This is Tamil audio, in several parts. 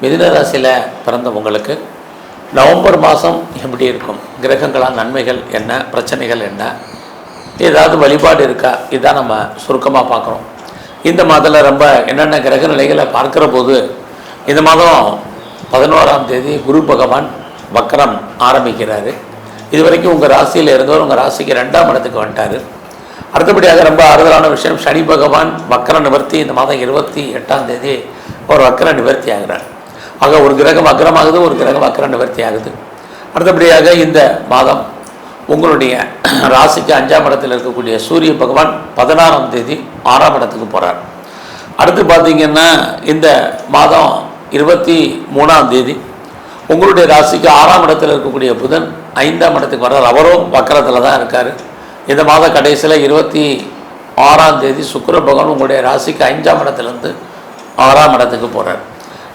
மிதுன ராசியில் பிறந்தவங்களுக்கு நவம்பர் மாதம் எப்படி இருக்கும், கிரகங்களால் நன்மைகள் என்ன, பிரச்சனைகள் என்ன, ஏதாவது வழிபாடு இருக்கா, இதுதான் நம்ம சுருக்கமாக பார்க்குறோம். இந்த மாதத்தில் ரொம்ப என்னென்ன கிரக நிலைகளை பார்க்குற போது இந்த மாதம் 11ஆம் தேதி குரு பகவான் வக்கரம் ஆரம்பிக்கிறாரு. இது வரைக்கும் உங்கள் ராசியில் இருந்தவர் உங்கள் ராசிக்கு 2ஆம் இடத்துக்கு வந்துட்டார். அடுத்தபடியாக ரொம்ப ஆறுதலான விஷயம், சனி பகவான் வக்கர நிவர்த்தி இந்த மாதம் 28ஆம் தேதி ஒரு வக்கர நிவர்த்தி ஆகிறார். ஆக ஒரு கிரகம் வக்கரமாகுது, ஒரு கிரகம் வக்கர நிவர்த்தி ஆகுது. அடுத்தபடியாக இந்த மாதம் உங்களுடைய ராசிக்கு 5ஆம் இடத்தில் இருக்கக்கூடிய சூரிய பகவான் 16ஆம் தேதி 6ஆம் இடத்துக்கு போகிறார். அடுத்து பார்த்திங்கன்னா இந்த மாதம் 23ஆம் தேதி உங்களுடைய ராசிக்கு 6ஆம் இடத்தில் இருக்கக்கூடிய புதன் 5ஆம் இடத்துக்கு வர்றார். அவரும் வக்கரத்தில் தான் இருக்கார். இந்த மாத கடைசியில் 26ஆம் தேதி சுக்கிர பகவான் உங்களுடைய ராசிக்கு 5ஆம் இடத்துலேருந்து 6ஆம் இடத்துக்கு போகிறார்.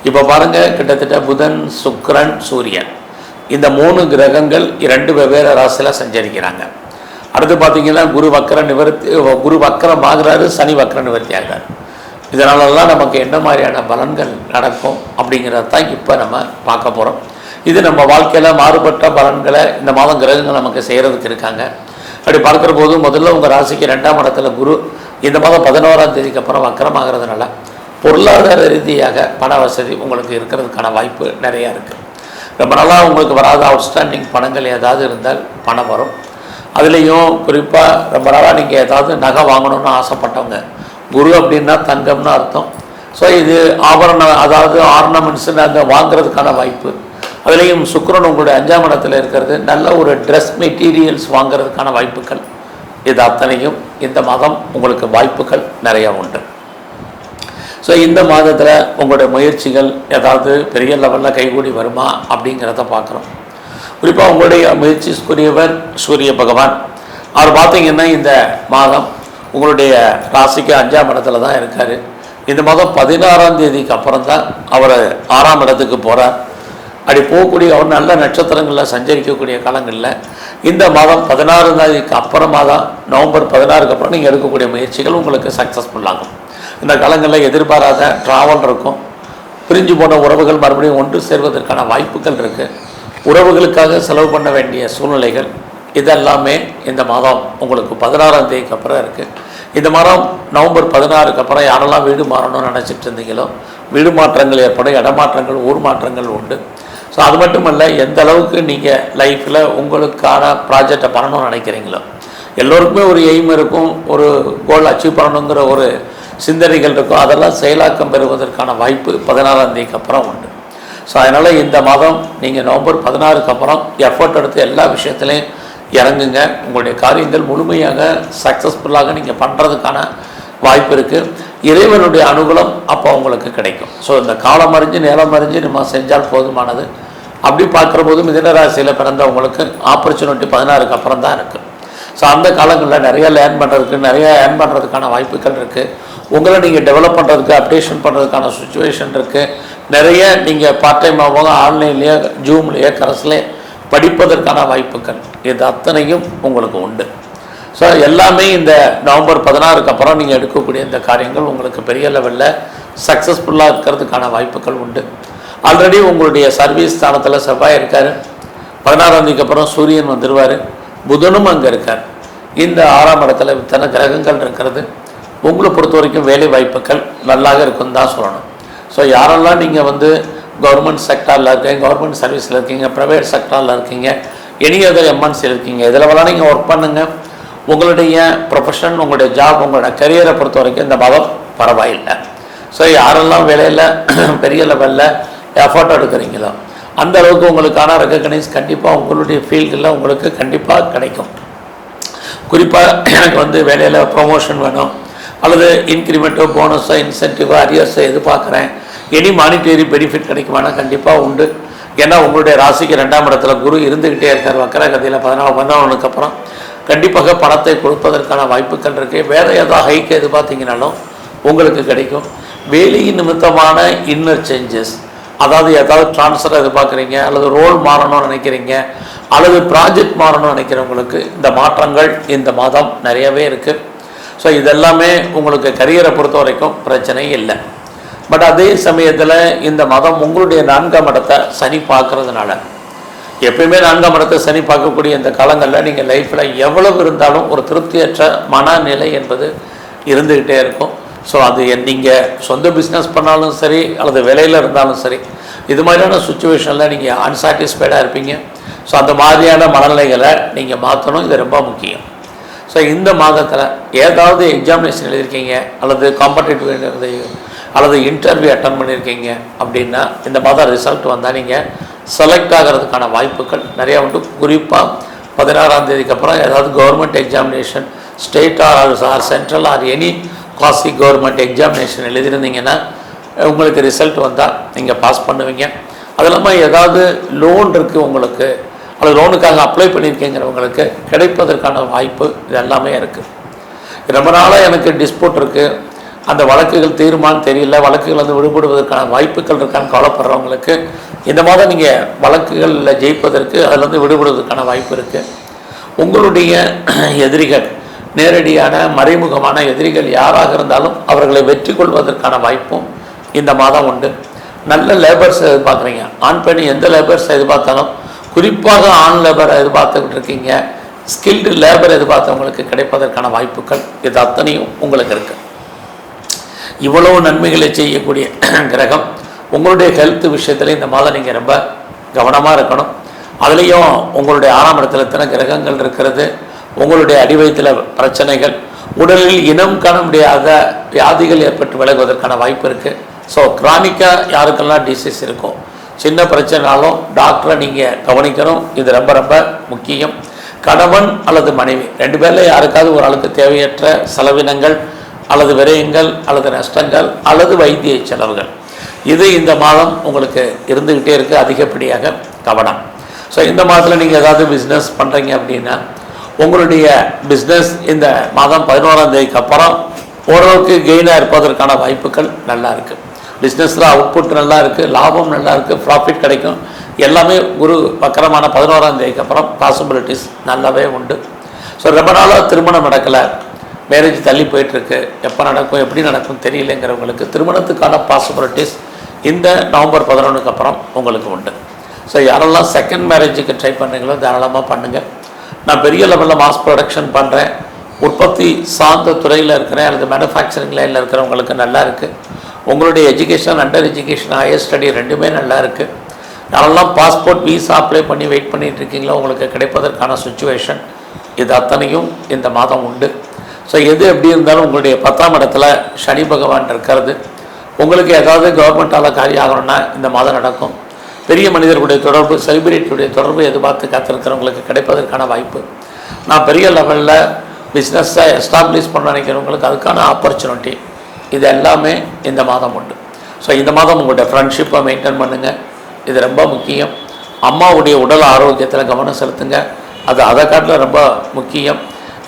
இப்போ பாருங்கள், கிட்டத்தட்ட புதன், சுக்கிரன், சூரியன் இந்த 3 கிரகங்கள் 2 வெவ்வேறு ராசியில் சஞ்சரிக்கிறாங்க. அடுத்து பார்த்திங்கன்னா குரு வக்கரம் ஆகிறாரு, சனி வக்கர நிவர்த்தி ஆகிறார். இதனாலலாம் நமக்கு என்ன மாதிரியான பலன்கள் நடக்கும் அப்படிங்கிறத தான் இப்போ நம்ம பார்க்க போகிறோம். இது நம்ம வாழ்க்கையில் மாறுபட்ட பலன்களை இந்த மாதம் கிரகங்கள் நமக்கு செய்கிறதுக்கு இருக்காங்க. அப்படி பார்க்குற போது முதல்ல உங்கள் ராசிக்கு 2ஆம் இடத்துல குரு இந்த மாதம் 11ஆம் தேதிக்கு அப்புறம் வக்கரமாகிறதுனால பொருளாதார ரீதியாக பண வசதி உங்களுக்கு இருக்கிறதுக்கான வாய்ப்பு நிறையா இருக்குது. ரொம்ப நாளாக உங்களுக்கு வராத அவுட்ஸ்டாண்டிங் பணங்கள் ஏதாவது இருந்தால் பணம் வரும். அதுலேயும் குறிப்பாக ரொம்ப நாளாக நீங்கள் ஏதாவது நகை வாங்கணும்னு ஆசைப்பட்டவங்க, குரு அப்படின்னா தங்கம்னு அர்த்தம். ஸோ இது ஆபரணம், அதாவது ஆர்னமெண்ட்ஸு நாங்கள் வாங்குறதுக்கான வாய்ப்பு. அதுலேயும் சுக்கிரன் உங்களுடைய 5ஆம் இடத்துல இருக்கிறது, நல்ல ஒரு ட்ரெஸ் மெட்டீரியல்ஸ் வாங்கிறதுக்கான வாய்ப்புகள். இது அத்தனையும் இந்த மாதம் உங்களுக்கு வாய்ப்புகள் நிறையா உண்டு. ஸோ இந்த மாதத்தில் உங்களுடைய முயற்சிகள் ஏதாவது பெரிய லெவலில் கைகூடி வருமா அப்படிங்கிறத பார்க்குறோம். குறிப்பாக உங்களுடைய முயற்சிக்குரியவர் சூரிய பகவான். அவர் பார்த்திங்கன்னா இந்த மாதம் உங்களுடைய ராசிக்கு 5ஆம் இடத்துல தான் இருக்கார். இந்த மாதம் 16ஆம் தேதிக்கு அப்புறம் தான் அவர் 6ஆம் இடத்துக்கு போகிறார். அப்படி போகக்கூடிய அவர் நல்ல நட்சத்திரங்களில் சஞ்சரிக்கக்கூடிய காலங்களில் இந்த மாதம் 16ஆம் தேதிக்கு அப்புறமா தான், நவம்பர் 16க்கு அப்புறம் நீங்கள் எடுக்கக்கூடிய முயற்சிகள் உங்களுக்கு சக்ஸஸ்ஃபுல்லாகும். இந்த காலங்களில் எதிர்பாராத ட்ராவல் இருக்கும். பிரிஞ்சு போன உறவுகள் மறுபடியும் ஒன்று சேர்வதற்கான வாய்ப்புகள் இருக்குது. உறவுகளுக்காக செலவு பண்ண வேண்டிய சூழ்நிலைகள் இதெல்லாமே இந்த மாதம் உங்களுக்கு 16ஆம் தேதிக்கு அப்புறம் இருக்குது. இந்த மாதம் நவம்பர் 16க்கு அப்புறம் யாரெல்லாம் வீடு மாறணும்னு நினச்சிட்டு இருந்தீங்களோ வீடு மாற்றங்கள் ஏற்படும், இடமாற்றங்கள், ஊர் மாற்றங்கள் உண்டு. ஸோ அது மட்டும் இல்லை, எந்த அளவுக்கு நீங்கள் லைஃப்பில் உங்களுக்கான ப்ராஜெக்டை பண்ணணும்னு நினைக்கிறீங்களோ, எல்லோருக்குமே ஒரு எய்ம் இருக்கும், ஒரு கோல் அச்சீவ் பண்ணணுங்கிற ஒரு சிந்தனைகள் இருக்கும். அதெல்லாம் செயலாக்கம் பெறுவதற்கான வாய்ப்பு 16ஆம் தேதிக்கு அப்புறம் உண்டு. ஸோ அதனால் இந்த மாதம் நீங்கள் நவம்பர் 16க்கு அப்புறம் எஃபர்ட் எடுத்து எல்லா விஷயத்துலையும் இறங்குங்க. உங்களுடைய காரியங்கள் முழுமையாக சக்ஸஸ்ஃபுல்லாக நீங்கள் பண்ணுறதுக்கான வாய்ப்பு இருக்குது. இறைவனுடைய அனுகூலம் அப்போ உங்களுக்கு கிடைக்கும். ஸோ இந்த காலம் அறிஞ்சு நேரம் அறிஞ்சு நம்ம செஞ்சால் போதுமானது. அப்படி பார்க்குற போது மிதுன ராசியில் பிறந்தவங்களுக்கு ஆப்பர்ச்சுனிட்டி 16க்கு அப்புறம் தான் இருக்குது. ஸோ அந்த காலங்களில் நிறைய லேர்ன் பண்ணுறதுக்கு, நிறைய ஏர்ன் பண்ணுறதுக்கான வாய்ப்புகள் இருக்குது. உங்களை நீங்கள் டெவலப் பண்ணுறதுக்கு, அப்டேஷன் பண்ணுறதுக்கான சுச்சுவேஷன் இருக்குது. நிறைய நீங்கள் பார்ட் டைமாகவும் ஆன்லைன்லேயே, ஜூம்லேயே, கரஸ்லேயே படிப்பதற்கான வாய்ப்புகள் இது அத்தனையும் உங்களுக்கு உண்டு. ஸோ எல்லாமே இந்த நவம்பர் 16க்கு அப்புறம் நீங்கள் எடுக்கக்கூடிய இந்த காரியங்கள் உங்களுக்கு பெரிய லெவலில் சக்ஸஸ்ஃபுல்லாக இருக்கிறதுக்கான வாய்ப்புகள் உண்டு. ஆல்ரெடி உங்களுடைய சர்வீஸ் ஸ்தானத்தில் செவ்வாய் இருக்கார். 16ஆம் தேதிக்கு அப்புறம் சூரியன் வந்துடுவார், புதனும் அங்கே இருக்கார். இந்த 6ஆம் இடத்துல இத்தனை கிரகங்கள் இருக்கிறது. உங்களை பொறுத்த வரைக்கும் வேலை வாய்ப்புகள் நல்லாக இருக்குன்னு தான் சொல்லணும். ஸோ யாரெல்லாம் நீங்கள் கவர்மெண்ட் செக்டாரில் இருக்கீங்க, கவர்மெண்ட் சர்வீஸில் இருக்கீங்க, ப்ரைவேட் செக்டாரில் இருக்கீங்க, எனி அதர் எம்என்சியில் இருக்கீங்க, இதில் வேணால் நீங்கள் ஒர்க் பண்ணுங்கள். உங்களுடைய ப்ரொஃபஷன், உங்களுடைய ஜாப், உங்களோட கரியரை பொறுத்த வரைக்கும் இந்த மாதம் பரவாயில்லை. ஸோ யாரெல்லாம் வேலையில் பெரிய லெவலில் எஃபர்ட் எடுக்கிறீங்களோ அந்த அளவுக்கு உங்களுக்கான ரெக்கக்னைஸ் கண்டிப்பாக உங்களுடைய ஃபீல்டில் உங்களுக்கு கண்டிப்பாக கிடைக்கும். குறிப்பாக எனக்கு வேலையில் ப்ரொமோஷன் வேணும், அல்லது இன்க்ரிமெண்ட்டோ, போனஸோ, இன்சென்டிவோ, அரியர்ஸோ எதிர்பார்க்குறேன், எனி மானிட்டரி பெனிஃபிட் கிடைக்குமானா கண்டிப்பாக உண்டு. ஏன்னா உங்களுடைய ராசிக்கு 2ஆம் இடத்துல குரு இருந்துக்கிட்டே இருக்கார் வக்கரகதியில் 14 அப்புறம் கண்டிப்பாக பணத்தை கொடுப்பதற்கான வாய்ப்புகள் இருக்குது. வேறு ஏதாவது ஹைக்கு எதிர்பார்த்தீங்கனாலும் உங்களுக்கு கிடைக்கும். வேலையின் நிமித்தமான இன்னர் சேஞ்சஸ், அதாவது ஏதாவது ட்ரான்ஸ்ஃபர் எதிர்பார்க்குறீங்க, அல்லது ரோல் மாறணும்னு நினைக்கிறீங்க, அல்லது ப்ராஜெக்ட் மாறணும்னு நினைக்கிறவங்களுக்கு இந்த மாற்றங்கள் இந்த மாதம் நிறையவே இருக்குது. ஸோ இதெல்லாமே உங்களுக்கு கரியரை பொறுத்த வரைக்கும் பிரச்சனை இல்லை. பட் அதே சமயத்தில் இந்த மாதம் உங்களுடைய 4ஆம் இடத்தை சனி பார்க்கறதுனால, எப்பயுமே 4ஆம் இடத்தை சனி பார்க்கக்கூடிய இந்த காலங்களில் நீங்கள் லைஃப்பில் எவ்வளவு இருந்தாலும் ஒரு திருப்தியற்ற மனநிலை என்பது இருந்துக்கிட்டே இருக்கும். ஸோ அது நீங்கள் சொந்த பிஸ்னஸ் பண்ணாலும் சரி அல்லது வேலையில் இருந்தாலும் சரி, இது மாதிரியான சுச்சுவேஷனில் நீங்கள் அன்சாட்டிஸ்ஃபைடாக இருப்பீங்க. ஸோ அந்த மாதிரியான மனநிலைகளை நீங்கள் மாற்றணும். இது ரொம்ப முக்கியம். ஸோ இந்த மாதத்தில் ஏதாவது எக்ஸாமினேஷன் எழுதியிருக்கீங்க அல்லது காம்படிட்டிவ் அல்லது இன்டர்வியூ அட்டன் பண்ணியிருக்கீங்க அப்படின்னா, இந்த மாதம் ரிசல்ட் வந்தால் நீங்கள் செலக்ட் ஆகிறதுக்கான வாய்ப்புகள் நிறையா உண்டு. குறிப்பாக 16ஆம் தேதிக்கு அப்புறம் ஏதாவது government examination, state or central or any காசி கவர்மெண்ட் எக்ஸாமினேஷன் எழுதியிருந்தீங்கன்னா உங்களுக்கு ரிசல்ட் வந்தால் நீங்கள் பாஸ் பண்ணுவீங்க. அது இல்லாமல் ஏதாவது லோன் இருக்குது உங்களுக்கு, அல்லது லோனுக்காக அப்ளை பண்ணியிருக்கீங்கிறவங்களுக்கு கிடைப்பதற்கான வாய்ப்பு இது எல்லாமே இருக்குது. ரொம்ப நாளாக எனக்கு டிஸ்பியூட் இருக்குது, அந்த வழக்குகள் தீர்மானம் தெரியல, வழக்குகள் வந்து விடுபடுவதற்கான வாய்ப்புகள் இருக்கான்னு கவலைப்படுறவங்களுக்கு இந்த மாதம் நீங்கள் வழக்குகளில் ஜெயிப்பதற்கு அதிலிருந்து விடுபடுவதற்கான வாய்ப்பு இருக்குது. உங்களுடைய எதிரிகள், நேரடியான மறைமுகமான எதிரிகள் யாராக இருந்தாலும் அவர்களை வெற்றி கொள்வதற்கான வாய்ப்பும் இந்த மாதம் உண்டு. நல்ல லேபர்ஸ் எதிர்பார்க்குறீங்க, ஆண் பெண் எந்த லேபர்ஸ் எதிர்பார்த்தாலும், குறிப்பாக ஆண் லேபரை எதிர்பார்த்துக்கிட்டு இருக்கீங்க, ஸ்கில்டு லேபர் எதிர்பார்த்தவங்களுக்கு கிடைப்பதற்கான வாய்ப்புகள் இது அத்தனையும் உங்களுக்கு இருக்குது. இவ்வளவு நன்மைகளை செய்யக்கூடிய கிரகம் உங்களுடைய ஹெல்த் விஷயத்தில் இந்த மாதம் நீங்கள் ரொம்ப கவனமாக இருக்கணும். அதுலேயும் உங்களுடைய 6ஆம் இடத்துல எத்தனை கிரகங்கள் இருக்கிறது, உங்களுடைய அடிவயத்தில் பிரச்சனைகள், உடலில் இனம் காண முடியாத வியாதிகள் ஏற்பட்டு விலகுவதற்கான வாய்ப்பு இருக்குது. ஸோ கிரானிக்காக யாருக்கெல்லாம் டிசீஸ் இருக்கும், சின்ன பிரச்சனைனாலும் டாக்டரை நீங்கள் கவனிக்கணும். இது ரொம்ப ரொம்ப முக்கியம். கணவன் அல்லது மனைவி 2 பேரில் யாருக்காவது ஒரு ஆளுக்கு தேவையற்ற செலவினங்கள் அல்லது விரயங்கள் அல்லது நஷ்டங்கள் அல்லது வைத்திய செலவுகள், இது இந்த மாதம் உங்களுக்கு இருந்துக்கிட்டே இருக்குது. அதிகப்படியாக கவனம். ஸோ இந்த மாதத்தில் நீங்கள் ஏதாவது பிஸ்னஸ் பண்ணுறீங்க அப்படின்னா, உங்களுடைய பிஸ்னஸ் இந்த மாதம் 11ஆம் தேதிக்கு அப்புறம் ஓரளவுக்கு கெயினாக இருப்பதற்கான வாய்ப்புகள் நல்லா இருக்குது. பிஸ்னஸில் அவுட்புட் நல்லா இருக்குது, லாபம் நல்லா இருக்குது, ப்ராஃபிட் கிடைக்கும். எல்லாமே குரு வக்கரமான 11ஆம் தேதிக்கு அப்புறம் பாசிபிலிட்டிஸ் நல்லாவே உண்டு. ஸோ ரொம்ப நாளாக திருமணம் நடக்கலை, மேரேஜ் தள்ளி போயிட்டுருக்கு, எப்போ நடக்கும் எப்படி நடக்கும் தெரியலைங்கிறவங்களுக்கு திருமணத்துக்கான பாசிபிலிட்டிஸ் இந்த நவம்பர் 11க்கு அப்புறம் உங்களுக்கு உண்டு. ஸோ யாரெல்லாம் செகண்ட் மேரேஜுக்கு ட்ரை பண்ணுறீங்களோ தாராளமாக பண்ணுங்கள். நான் பெரிய லெவலில் மாஸ் ப்ரொடக்ஷன் பண்ணுறேன், உற்பத்தி சார்ந்த துறையில் இருக்கிறேன் அல்லது மேனுஃபேக்சரிங் லைனில் இருக்கிறவங்களுக்கு நல்லா இருக்குது. உங்களுடைய education, under education, higher study ரெண்டுமே நல்லா இருக்குது. யாரெல்லாம் பாஸ்போர்ட் வீசா அப்ளை பண்ணி வெயிட் பண்ணிகிட்டு இருக்கீங்களோ உங்களுக்கு கிடைப்பதற்கான சுச்சுவேஷன் இது அத்தனையும் இந்த மாதம் உண்டு. ஸோ எது எப்படி இருந்தாலும் உங்களுடைய 10ஆம் இடத்துல சனி பகவான் இருக்கிறது. உங்களுக்கு ஏதாவது கவர்மெண்ட்டால் காரியம் ஆகணும்னா இந்த மாதம் நடக்கும். பெரிய மனிதர்களுடைய தொடர்பு, செலிபிரிட்டியுடைய தொடர்பு எதிர்பார்த்து காத்திருக்கிறவங்களுக்கு கிடைப்பதற்கான வாய்ப்பு. நான் பெரிய லெவலில் பிஸ்னஸை எஸ்டாப்ளிஷ் பண்ண நினைக்கிறவங்களுக்கு அதுக்கான ஆப்பர்ச்சுனிட்டி இது எல்லாமே இந்த மாதம் உண்டு. ஸோ இந்த மாதம் உங்களுடைய ஃப்ரெண்ட்ஷிப்பை மெயின்டைன் பண்ணுங்கள், இது ரொம்ப முக்கியம். அம்மாவுடைய உடல் ஆரோக்கியத்தில் கவனம் செலுத்துங்க, அது அதை காட்டில் ரொம்ப முக்கியம்.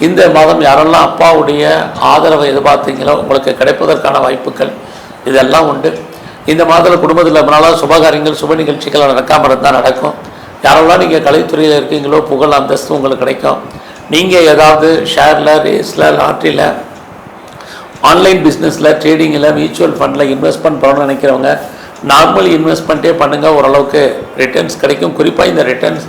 இந்த மாதம் யாரெல்லாம் அப்பாவுடைய ஆதரவை எதிர்பார்த்தீங்களோ உங்களுக்கு கிடைப்பதற்கான வாய்ப்புகள் இதெல்லாம் உண்டு. இந்த மாதத்தில் குடும்பத்தில் நம்மளால் சுபகாரியங்கள், சுப நிகழ்ச்சிகள் நடக்காமல் இருந்தால் நடக்கும். யாரெல்லாம் நீங்கள் கலைத்துறையில் இருக்கீங்களோ புகழ் அந்தஸ்து உங்களுக்கு கிடைக்கும். நீங்கள் ஏதாவது ஷேரில், ரேஸில், லாட்ரியில், ஆன்லைன் பிஸ்னஸில், ட்ரேடிங்கில், மியூச்சுவல் ஃபண்டில் இன்வெஸ்ட்மெண்ட் பண்ணணும்னு நினைக்கிறவங்க நார்மல் இன்வெஸ்ட்மெண்ட்டே பண்ணுங்கள், ஓரளவுக்கு ரிட்டர்ன்ஸ் கிடைக்கும். குறிப்பாக இந்த ரிட்டர்ன்ஸ்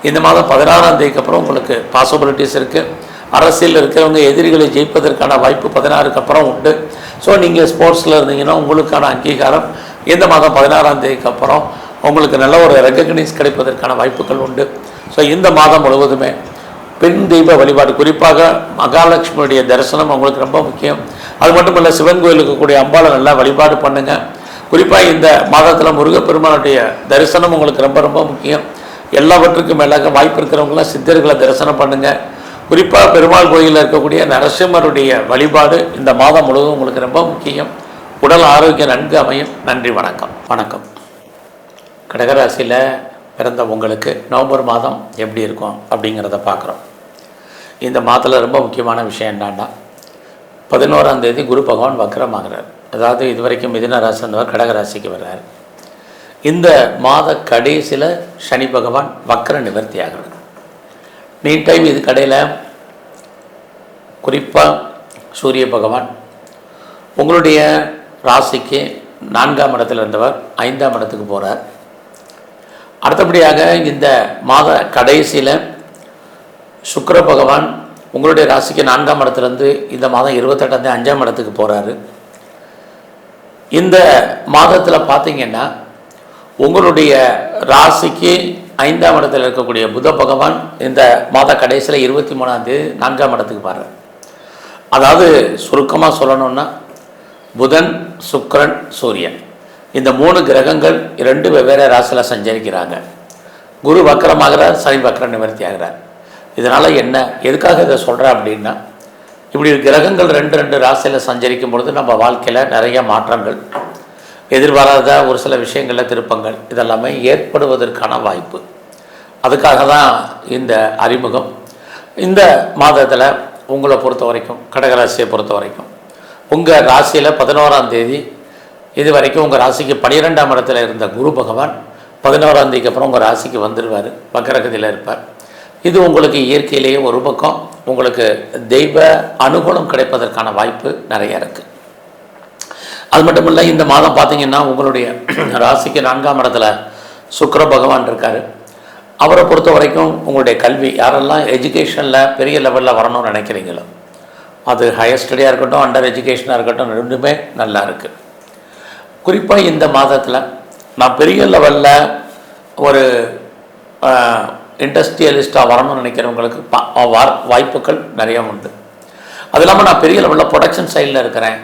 இந்த மாதம் 16ஆம் தேதிக்கு அப்புறம் உங்களுக்கு பாசிபிலிட்டிஸ் இருக்குது. அரசியல் இருக்கிறவங்க எதிரிகளை ஜெயிப்பதற்கான வாய்ப்பு 16க்கு அப்புறம் உண்டு. ஸோ நீங்கள் ஸ்போர்ட்ஸில் இருந்தீங்கன்னா உங்களுக்கான அங்கீகாரம் இந்த மாதம் 16ஆம் தேதிக்கு அப்புறம் உங்களுக்கு நல்ல ஒரு ரெகக்னைஸ் கிடைப்பதற்கான வாய்ப்புகள் உண்டு. ஸோ இந்த மாதம் முழுவதுமே பெண் தெய்வ வழிபாடு, குறிப்பாக மகாலட்சுமியுடைய தரிசனம் உங்களுக்கு ரொம்ப முக்கியம். அது மட்டும் இல்லை, சிவன் கோயிலுக்கு கூடிய அம்பாளை நல்லா வழிபாடு பண்ணுங்கள். குறிப்பாக இந்த மாதத்தில் முருகப்பெருமானுடைய தரிசனம் உங்களுக்கு ரொம்ப ரொம்ப முக்கியம். எல்லாவற்றுக்கும் மேலாக வாய்ப்பு இருக்கிறவங்களாம் சித்தர்களை தரிசனம் பண்ணுங்கள். குறிப்பாக பெருமாள் கோயிலில் இருக்கக்கூடிய நரசிம்மருடைய வழிபாடு இந்த மாதம் முழுவதும் உங்களுக்கு ரொம்ப முக்கியம். உடல் ஆரோக்கியம் நன்கு அமையும். நன்றி, வணக்கம். வணக்கம். கடகராசியில் பிறந்த உங்களுக்கு நவம்பர் மாதம் எப்படி இருக்கும் அப்படிங்கிறத பார்க்குறோம். இந்த மாதத்தில் ரொம்ப முக்கியமான விஷயம் என்னன்னா, 11ஆம் தேதி குரு பகவான் வக்ரமாகிறார். அதாவது இதுவரைக்கும் மிதுன ராசி இருந்தவர் கடகராசிக்கு வர்றார். இந்த மாத கடைசியில் சனி பகவான் வக்ர நிவர்த்தி ஆகிறார். மீன் டைம் இது கடையில் குறிப்பாக சூரிய பகவான் உங்களுடைய ராசிக்கு 4ஆம் இடத்தில் இருந்தவர் 5ஆம் இடத்துக்கு போகிறார். அடுத்தபடியாக இந்த மாத கடைசியில் சுக்கிர பகவான் உங்களுடைய ராசிக்கு 4ஆம் இடத்துலேருந்து இந்த மாதம் 28ஆம் 5ஆம் இடத்துக்கு போகிறாரு. இந்த மாதத்தில் பார்த்தீங்கன்னா உங்களுடைய ராசிக்கு 5ஆம் இடத்தில் இருக்கக்கூடிய புத பகவான் இந்த மாத கடைசியில் 23ஆம் தேதி 4ஆம் இடத்துக்கு போகிறார். அதாவது சுருக்கமாக சொல்லணும்னா புதன், சுக்கிரன், சூரியன் இந்த 3 கிரகங்கள் 2 வெவ்வேறு ராசியில் சஞ்சரிக்கிறாங்க. குரு வக்கரமாகிறார், சனி வக்கர நிவர்த்தி ஆகிறார். இதனால் என்ன எதுக்காக இதை சொல்கிறேன் அப்படின்னா, இப்படி கிரகங்கள் 2 ராசியில் சஞ்சரிக்கும் பொழுது நம்ம வாழ்க்கையில் நிறைய மாற்றங்கள், எதிர்பாராத ஒரு சில விஷயங்களில் திருப்பங்கள் இதெல்லாமே ஏற்படுவதற்கான வாய்ப்பு. அதுக்காக தான் இந்த அறிமுகம். இந்த மாதத்தில் உங்களை பொறுத்த வரைக்கும், கடகராசியை பொறுத்த வரைக்கும் உங்கள் ராசியில் 11ஆம் தேதி இது வரைக்கும் உங்கள் ராசிக்கு 12ஆம் இடத்துல இருந்த குரு பகவான் 11ஆம் தேதிக்கு அப்புறம் உங்கள் ராசிக்கு வந்துடுவார், வக்கரகதியில் இருப்பார். இது உங்களுக்கு இயற்கையிலேயே ஒரு பக்கம் உங்களுக்கு தெய்வ அனுகூலம் கிடைப்பதற்கான வாய்ப்பு நிறைய இருக்குது. அது மட்டும் இல்லை, இந்த மாதம் பார்த்திங்கன்னா உங்களுடைய ராசிக்கு 4ஆம் இடத்துல சுக்கிர பகவான் இருக்கார். அவரை பொறுத்த வரைக்கும் உங்களுடைய கல்வி, யாரெல்லாம் எஜுகேஷனில் பெரிய லெவலில் வரணும்னு நினைக்கிறீங்களோ, அது ஹையர் ஸ்டடியாக இருக்கட்டும், அண்டர் எஜுகேஷனாக இருக்கட்டும், ரெண்டுமே நல்லா இருக்குது. குறிப்பாக இந்த மாதத்தில் நான் பெரிய லெவலில் ஒரு இண்டஸ்ட்ரியலிஸ்ட்டாக வரணும்னு நினைக்கிறவங்களுக்கு வாய்ப்புகள் நிறையா உண்டு. அது இல்லாமல் நான் பெரிய லெவலில் ப்ரொடக்ஷன் சைடில் இருக்கிறேன்,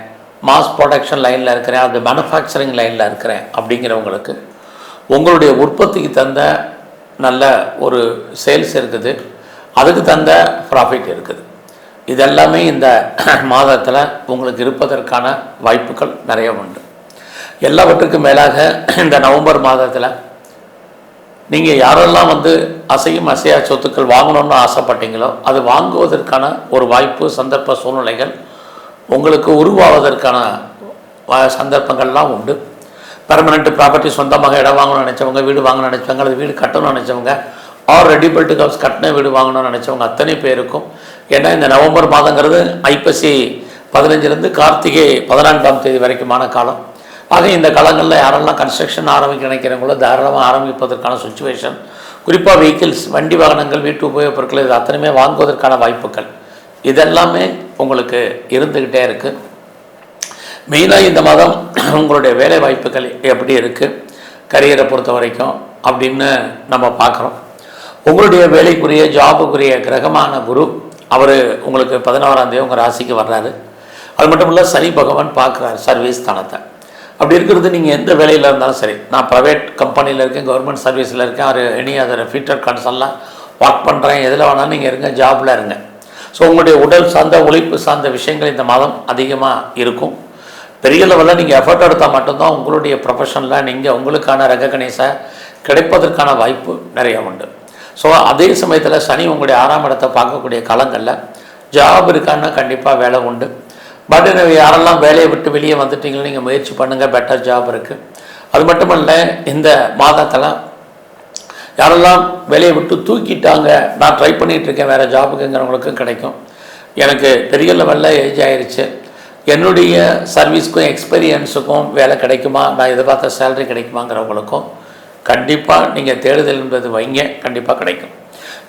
மாஸ் ப்ரொடக்ஷன் லைனில் இருக்கிறேன், அது மேனுஃபேக்சரிங் லைனில் இருக்கிறேன் அப்படிங்கிறவங்களுக்கு உங்களுடைய உற்பத்திக்கு தந்த நல்ல ஒரு சேல்ஸ் இருக்குது, அதுக்கு தந்த ப்ராஃபிட் இருக்குது. இதெல்லாமே இந்த மாதத்தில் உங்களுக்கு இருப்பதற்கான வாய்ப்புகள் நிறைய உண்டு. எல்லாவற்றுக்கும் மேலாக இந்த நவம்பர் மாதத்தில் நீங்கள் யாரெல்லாம் அசையும் அசையா சொத்துக்கள் வாங்கணும்னு ஆசைப்பட்டீங்களோ அது வாங்குவதற்கான ஒரு வாய்ப்பு, சந்தர்ப்ப சூழ்நிலைகள் உங்களுக்கு உருவாவதற்கான சந்தர்ப்பங்கள்லாம் உண்டு. பெர்மனெண்ட் ப்ராப்பர்ட்டி, சொந்தமாக இடம் வாங்கணும்னு நினச்சவங்க, வீடு வாங்கணும்னு நினச்சவங்க, அல்லது வீடு கட்டணும்னு நினச்சவங்க, ஆர் ரெடி பில்ட் ஹவுஸ் கட்டின வீடு வாங்கணும்னு நினச்சவங்க அத்தனை பேருக்கும். ஏன்னா இந்த நவம்பர் மாதங்கிறது ஐப்பசி 15 கார்த்திகை 14ஆம் தேதி வரைக்குமான காலம். ஆக இந்த காலங்களில் யாரெல்லாம் கன்ஸ்ட்ரக்ஷன் ஆரம்பிக்க நினைக்கிறவங்களோ தாராளமாக ஆரம்பிப்பதற்கான சுச்சுவேஷன். குறிப்பாக வெஹிக்கிள்ஸ், வண்டி வாகனங்கள், வீட்டு உபயோகப் பொருட்கள் இது அத்தனையுமே வாங்குவதற்கான வாய்ப்புகள் இதெல்லாமே உங்களுக்கு இருந்துக்கிட்டே இருக்குது. மெயினாக இந்த மாதம் உங்களுடைய வேலை வாய்ப்புகள் எப்படி இருக்குது, கரியரை பொறுத்த வரைக்கும் அப்படின்னு நம்ம பார்க்குறோம். உங்களுடைய வேலைக்குரிய ஜாபுக்குரிய கிரகமான குரு அவர் உங்களுக்கு 11ஆம் தேதி உங்கள் ராசிக்கு வர்றாரு. அது மட்டும் இல்லை, சனி பகவான் பார்க்குறாரு சர்வீஸ் ஸ்தானத்தை. அப்படி இருக்கிறது நீங்கள் எந்த வேலையில் இருந்தாலும் சரி, நான் ப்ரைவேட் கம்பெனியில் இருக்கேன், கவர்மெண்ட் சர்வீஸில் இருக்கேன், ஒரு எனி அதர் ஃபீட்டர் கார்ட்ஸெல்லாம் ஒர்க் பண்ணுறேன், எதில் வேணாலும் நீங்கள் இருங்க, ஜாபில் இருங்க. ஸோ உங்களுடைய உடல் சார்ந்த உழைப்பு சார்ந்த விஷயங்கள் இந்த மாதம் அதிகமாக இருக்கும். பெரிய லெவலில் நீங்கள் எஃபர்ட் எடுத்தால் மட்டும்தான் உங்களுடைய ப்ரொஃபஷனில் நீங்கள் உங்களுக்கான ரெகக்னைஸை கிடைப்பதற்கான வாய்ப்பு நிறையா உண்டு. ஸோ அதே சமயத்தில் சனி உங்களுடைய 6ஆம் இடத்தை பார்க்கக்கூடிய காலங்களில் ஜாப் இருக்கான்னா கண்டிப்பாக வேலை உண்டு. பட் யாரெல்லாம் வேலையை விட்டு வெளியே வந்துட்டீங்களோ நீங்கள் முயற்சி பண்ணுங்கள், பெட்டர் ஜாப் இருக்குது. அது மட்டும் இல்லை, இந்த மாதத்தில் யாரெல்லாம் வேலையை விட்டு தூக்கிட்டாங்க, நான் ட்ரை பண்ணிகிட்ருக்கேன் வேறு ஜாபுக்குங்கிறவங்களுக்கும் கிடைக்கும். எனக்கு பெரிய லெவலில் ஏஜ் ஆயிடுச்சு, என்னுடைய சர்வீஸ்க்கும் எக்ஸ்பீரியன்ஸுக்கும் வேலை கிடைக்குமா, நான் எதிர்பார்த்த சேலரி கிடைக்குமாங்கிறவங்களுக்கும் கண்டிப்பாக நீங்கள் தேடுதல் என்பது வைங்க, கண்டிப்பாக கிடைக்கும்.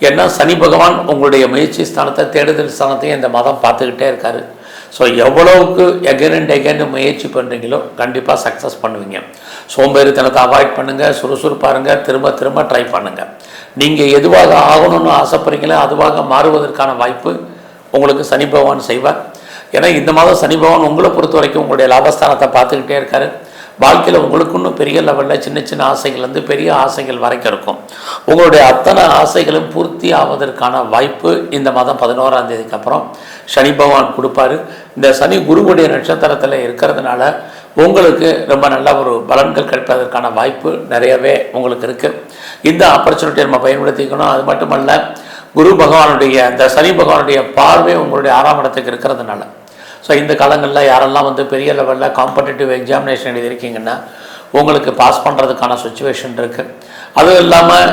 ஏன்னா சனி பகவான் உங்களுடைய முயற்சி ஸ்தானத்தை, தேடுதல் ஸ்தானத்தையும் இந்த மாதம் பார்த்துக்கிட்டே இருக்கார். ஸோ எவ்வளவுக்கு எகன் அண்ட் எகன் முயற்சி பண்ணுறீங்களோ கண்டிப்பாக சக்ஸஸ் பண்ணுவீங்க. சோம்பேறித்தனத்தை அவாய்ட் பண்ணுங்கள், சுறுசுறுப்பாருங்க, திரும்ப திரும்ப ட்ரை பண்ணுங்கள். நீங்கள் எதுவாக ஆகணும்னு ஆசைப்படுறீங்களோ அதுவாக மாறுவதற்கான வாய்ப்பு உங்களுக்கு சனி பகவான் செய்வார். ஏன்னா இந்த மாதம் சனி பகவான் உங்களை பொறுத்த வரைக்கும் உங்களுடைய லாபஸ்தானத்தை பார்த்துக்கிட்டே இருக்காரு. வாழ்க்கையில் உங்களுக்கு இன்னும் பெரிய லெவலில் சின்ன சின்ன ஆசைகள் பெரிய ஆசைகள் வரைக்கும் இருக்கும். உங்களுடைய அத்தனை ஆசைகளும் பூர்த்தி ஆவதற்கான வாய்ப்பு இந்த மாதம் 11ஆம் தேதிக்கு அப்புறம் சனி பகவான் கொடுப்பாரு. இந்த சனி குருவுடைய நட்சத்திரத்தில் இருக்கிறதுனால உங்களுக்கு ரொம்ப நல்ல ஒரு பலன்கள் கிடைப்பதற்கான வாய்ப்பு நிறையவே உங்களுக்கு இருக்குது. இந்த ஆப்பர்ச்சுனிட்டியை நம்ம பயன்படுத்திக்கணும். அது மட்டுமல்ல, குரு பகவானுடைய இந்த சனி பகவானுடைய பார்வை உங்களுடைய 6ஆம் இடத்துக்கு இருக்கிறதுனால, ஸோ இந்த காலங்களில் யாரெல்லாம் பெரிய லெவலில் காம்படிட்டிவ் எக்ஸாமினேஷன் எழுதியிருக்கீங்கன்னா உங்களுக்கு பாஸ் பண்ணுறதுக்கான சுச்சுவேஷன் இருக்குது. அதுவும் இல்லாமல்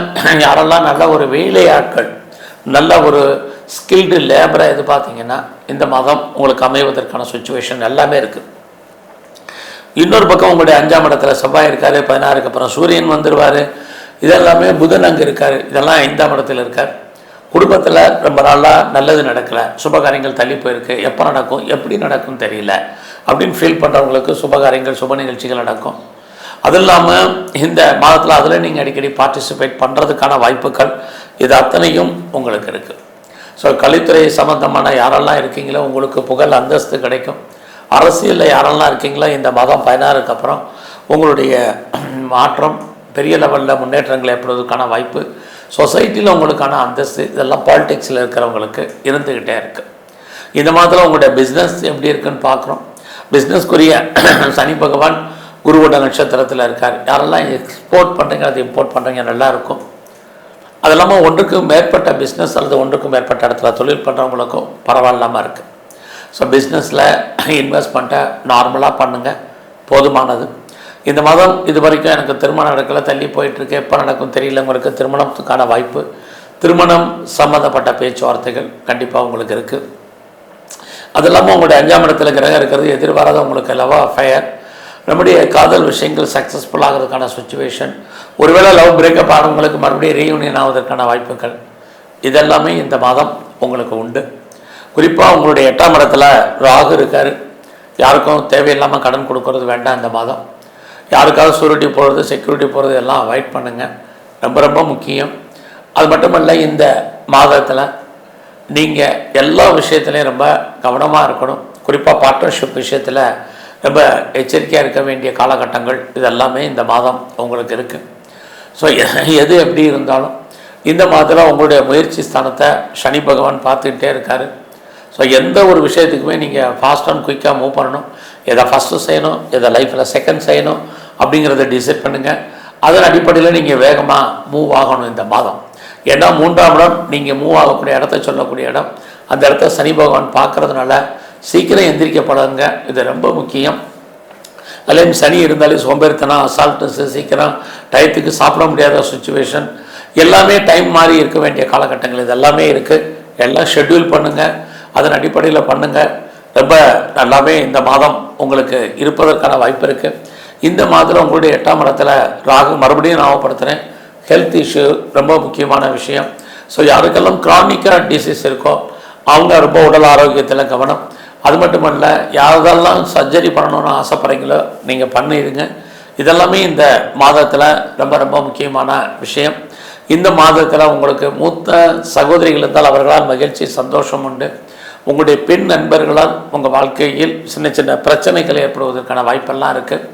யாரெல்லாம் நல்ல ஒரு வேலையாட்கள், நல்ல ஒரு ஸ்கில்டு லேபரை எதிர்பார்த்தீங்கன்னா இந்த மாதம் உங்களுக்கு அமைவதற்கான சுச்சுவேஷன் எல்லாமே இருக்குது. இன்னொரு பக்கம் உங்களுடைய 5ஆம் இடத்துல செவ்வாய் இருக்கார், 16க்கு அப்புறம் சூரியன் வந்துடுவார். இதெல்லாமே புதன் அங்கே இருக்கார், இதெல்லாம் 5ஆம் இடத்துல இருக்கார். குடும்பத்தில் ரொம்ப நாளாக நல்லது நடக்கலை, சுபகாரியங்கள் தள்ளி போயிருக்கு, எப்போ நடக்கும் எப்படி நடக்கும்னு தெரியல அப்படின்னு ஃபீல் பண்ணுறவங்களுக்கு சுபகாரியங்கள் சுப நிகழ்ச்சிகள் நடக்கும். அது இல்லாமல் இந்த மாதத்தில் அதில் நீங்கள் அடிக்கடி பார்ட்டிசிபேட் பண்ணுறதுக்கான வாய்ப்புகள் இது அத்தனையும் உங்களுக்கு இருக்குது. ஸோ கலைத்துறை சம்மந்தமான யாரெல்லாம் இருக்கீங்களோ உங்களுக்கு புகழ் அந்தஸ்து கிடைக்கும். அரசியலில் யாரெல்லாம் இருக்கீங்களோ இந்த மாதம் 16க்கு அப்புறம் உங்களுடைய மாற்றம் பெரிய லெவலில் முன்னேற்றங்கள் ஏற்படுவதற்கான வாய்ப்பு, சொசைட்டியில் உங்களுக்கான அந்தஸ்து, இதெல்லாம் பாலிடிக்ஸில் இருக்கிறவங்களுக்கு இருந்துக்கிட்டே இருக்குது. இந்த மாதத்தில் உங்களுடைய பிஸ்னஸ் எப்படி இருக்குன்னு பார்க்குறோம். பிஸ்னஸ்க்குரிய சனி பகவான் குருவோட நட்சத்திரத்தில் இருக்கார். யாரெல்லாம் எக்ஸ்போர்ட் பண்ணுறீங்க அது இம்போர்ட் பண்ணுறீங்க நல்லாயிருக்கும். அது இல்லாமல் ஒன்றுக்கு மேற்பட்ட பிஸ்னஸ் அல்லது ஒன்றுக்கு மேற்பட்ட இடத்துல தொழில் பண்ணுறவங்களுக்கும் பரவாயில்லாமல் இருக்குது. ஸோ பிஸ்னஸில் இன்வெஸ்ட்மெண்ட்டை நார்மலாக பண்ணுங்கள், போதுமானது. இந்த மாதம் இது வரைக்கும் எனக்கு திருமணம் நடக்கலை, தள்ளி போயிட்டுருக்கு, எப்போ நடக்கும் தெரியல, உங்களுக்கு திருமணத்துக்கான வாய்ப்பு, திருமணம் சம்மந்தப்பட்ட பேச்சுவார்த்தைகள் கண்டிப்பாக உங்களுக்கு இருக்குது. அது இல்லாமல் உங்களுடைய 5ஆம் இடத்துல கிரகம் இருக்கிறது எதிர்பாராத உங்களுக்கு லவ் அஃபயர், நம்முடைய காதல் விஷயங்கள் சக்ஸஸ்ஃபுல் ஆகிறதுக்கான சுச்சுவேஷன், ஒருவேளை லவ் பிரேக்கப் ஆனவங்களுக்கு மறுபடியும் ரீயூனியன் ஆவதற்கான வாய்ப்புகள் இதெல்லாமே இந்த மாதம் உங்களுக்கு உண்டு. குறிப்பாக உங்களுடைய 8ஆம் இடத்துல ராகு இருக்கார். யாருக்கும் தேவையில்லாமல் கடன் கொடுக்கறது வேண்டாம் இந்த மாதம். யாருக்காவது சூரிட்டி போகிறது செக்யூரிட்டி போகிறது எல்லாம் அவாய்ட் பண்ணுங்கள், ரொம்ப ரொம்ப முக்கியம். அது மட்டுமல்ல இந்த மாதத்தில் நீங்கள் எல்லா விஷயத்துலையும் ரொம்ப கவனமாக இருக்கணும். குறிப்பாக பார்ட்னர்ஷிப் விஷயத்தில் ரொம்ப எச்சரிக்கையாக இருக்க வேண்டிய காலகட்டங்கள் இதெல்லாமே இந்த மாதம் உங்களுக்கு இருக்குது. ஸோ எது எப்படி இருந்தாலும் இந்த மாதத்தில் உங்களுடைய முயற்சி ஸ்தானத்தை சனி பகவான் பார்த்துக்கிட்டே இருக்கார். ஸோ எந்த ஒரு விஷயத்துக்குமே நீங்கள் ஃபாஸ்ட் அண்ட் குயிக்காக மூவ் பண்ணணும். எதை ஃபஸ்ட்டு செய்யணும், எதை லைஃப்பில் செகண்ட் செய்யணும் அப்படிங்கிறத டிசைட் பண்ணுங்கள். அதன் அடிப்படையில் நீங்கள் வேகமாக மூவ் ஆகணும் இந்த மாதம். ஏன்னா 3ஆம் இடம் நீங்கள் மூவ் ஆகக்கூடிய இடத்த சொல்லக்கூடிய இடம், அந்த இடத்த சனி பகவான் பார்க்குறதுனால சீக்கிரம் எந்திரிக்கப்படுங்க, இது ரொம்ப முக்கியம். அதுலேயும் சனி இருந்தாலே சோம்பேறித்தனம், அசால்ட்னஸ்ஸு, சீக்கிரம் டயத்துக்கு சாப்பிட முடியாத சுச்சுவேஷன், எல்லாமே டைம் மாறி இருக்க வேண்டிய காலகட்டங்கள் இது எல்லாமே இருக்குது. எல்லாம் ஷெட்யூல் பண்ணுங்கள், அதன் அடிப்படையில் பண்ணுங்கள். ரொம்ப நல்லாவே இந்த மாதம் உங்களுக்கு இருப்பதற்கான வாய்ப்பு இருக்குது. இந்த மாதத்தில் உங்களுடைய 8ஆம் இடத்துல ராகு, மறுபடியும் ஞாபகப்படுத்துகிறேன், ஹெல்த் இஷ்யூ ரொம்ப முக்கியமான விஷயம். ஸோ யாருக்கெல்லாம் க்ரானிக்காக டிசீஸ் இருக்கோ அவங்க ரொம்ப உடல் ஆரோக்கியத்தில் கவனம். அது மட்டும் இல்லை, யாரெல்லாம் சர்ஜரி பண்ணணுன்னு ஆசைப்படுறீங்களோ நீங்கள் பண்ணிடுங்க. இதெல்லாமே இந்த மாதத்தில் ரொம்ப ரொம்ப முக்கியமான விஷயம். இந்த மாதத்தில் உங்களுக்கு மூத்த சகோதரிகள் இருந்தால் அவர்களால் மகிழ்ச்சி சந்தோஷம் உண்டு. உங்களுடைய பெண் நண்பர்களால் உங்கள் வாழ்க்கையில் சின்ன சின்ன பிரச்சனைகள் ஏற்படுவதற்கான வாய்ப்பெல்லாம் இருக்குது.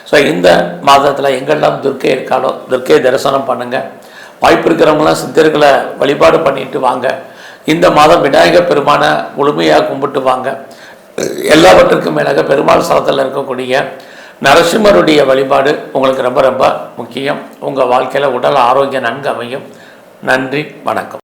ஸோ இந்த மாதத்தில் எங்கெல்லாம் துர்க்கை இருக்காலோ துர்க்கையை தரிசனம் பண்ணுங்கள். வாய்ப்பு இருக்கிறவங்களாம் சித்தர்களை வழிபாடு பண்ணிட்டு வாங்க. இந்த மாதம் விநாயகர் பெருமானை முழுமையாக கும்பிட்டு வாங்க. எல்லாவற்றுக்கும் மேலாக பெருமாள் ஸ்தலத்தில் இருக்கக்கூடிய நரசிம்மருடைய வழிபாடு உங்களுக்கு ரொம்ப ரொம்ப முக்கியம். உங்கள் வாழ்க்கையில் உடல் ஆரோக்கியம் நன்கு அமையும். நன்றி, வணக்கம்.